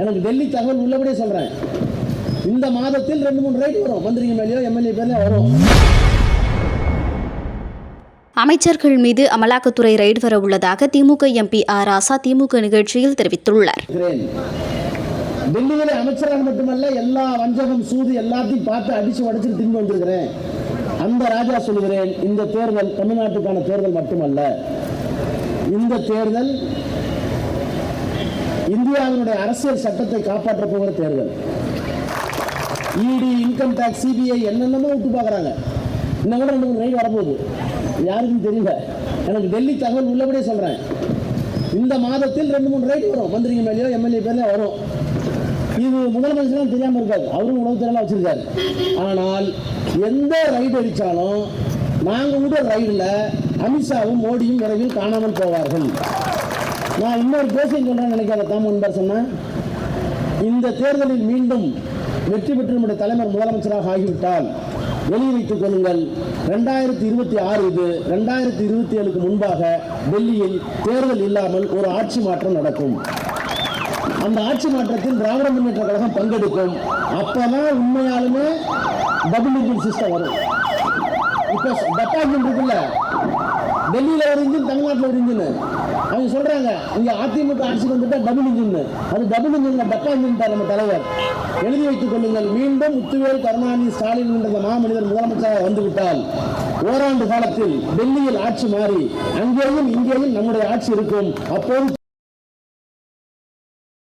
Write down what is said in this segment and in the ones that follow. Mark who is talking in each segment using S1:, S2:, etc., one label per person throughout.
S1: எனக்கு டெல்லி தகவல் உள்ளபடியே சொல்றேன். இந்த மாதத்தில் 2-3 ரைட் வரும், மந்திரிங்க மேலேயோ எம்எல்ஏ பேர்ல வரும்.
S2: அமைச்சர்கள் மீது அமலாக்கத்துறை ரைடு வர உள்ளதாக திமுக எம்பி ஆர் ராசா திமுக நிகழ்ச்சியில் தெரிவித்துள்ளார்.
S1: டெல்லியில அமைச்சராக மட்டுமல்ல, எல்லா வஞ்சகம் சூது எல்லாத்தையும் பார்த்து அடிச்சு உடைச்சு திரும்பி வந்திருக்கிறேன். அந்த ராஜா சொல்கிறேன், இந்த தேர்தல் தமிழ்நாட்டுக்கான தேர்தல் மட்டுமல்ல, இந்த தேர்தல் இந்தியாவினுடைய அரசியல் சட்டத்தை காப்பாற்ற போகிற தேர்தல். இடி, இன்கம் டாக்ஸ், சிபிஐ என்னென்னமோ விட்டு பார்க்குறாங்க. இன்னும் கூட 2-3 ரைடு வரப்போகுது, யாருக்கும் தெரியல. எனக்கு டெல்லி தகவல் உள்ளபடியே சொல்றேன். இந்த மாதத்தில் 2-3 ரைடு வரும், மந்திரிங்க மேலேயோ எம்எல்ஏ பேர்ல வரும். இது முதலமைச்சர் தெரியாம இருக்காது, அவரும் உளவுத்துறையெல்லாம் வச்சிருக்காரு. ஆனால் எந்த ரைடு அடிச்சாலும் நாங்க கூட ரைடுல அமித்ஷாவும் மோடியும் விரைவில் காணாமல் போவார்கள். நான் இன்னொரு பேசியும் சொல்றேன்னு நினைக்காத தாமன் சொன்ன, இந்த தேர்தலில் மீண்டும் வெற்றி பெற்று நம்முடைய தலைவர் முதலமைச்சராக ஆகிவிட்டால் எழுதி வைத்துக் கொள்ளுங்கள், 2026 இது 2027க்கு முன்பாக டெல்லியில் தேர்தல் இல்லாமல் ஒரு ஆட்சி மாற்றம் நடக்கும். அந்த ஆட்சி மாற்றத்தில் திராவிட முன்னேற்ற கழகம் பங்கெடுக்கும். அப்பதான் உண்மையாலுமே டபுள் இன்ஜின் சிஸ்டம் வரும். இப்போ டப்பா இன்ஜின் இருக்குல்ல, டெல்லியில ஒரு இன்ஜின், தமிழ்நாட்டில் ஒரு இன்ஜின். அவங்க சொல்றாங்க இங்க அதிமுக ஆட்சிக்கு வந்துட்டா டபுள் இன்ஜின். அது டபுள் இன்ஜின், டப்பா இன்ஜின் தான் நம்ம தலைவர். எழுதி வைத்துக் கொள்ளுங்கள், மீண்டும் முத்துவேல் கருணாநிதி ஸ்டாலின் என்ற மாமனிதர் முதலமைச்சராக வந்துவிட்டால் ஓராண்டு காலத்தில் டெல்லியில் ஆட்சி மாறி அங்கேயும் இங்கேயும் நம்முடைய ஆட்சி இருக்கும். அப்போது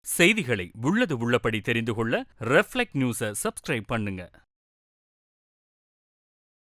S3: செய்திகளை உள்ளது உள்ளபடி தெரிந்து கொள்ள ரெஃப்ளெக்ட் நியூஸை சப்ஸ்கிரைப் பண்ணுங்க.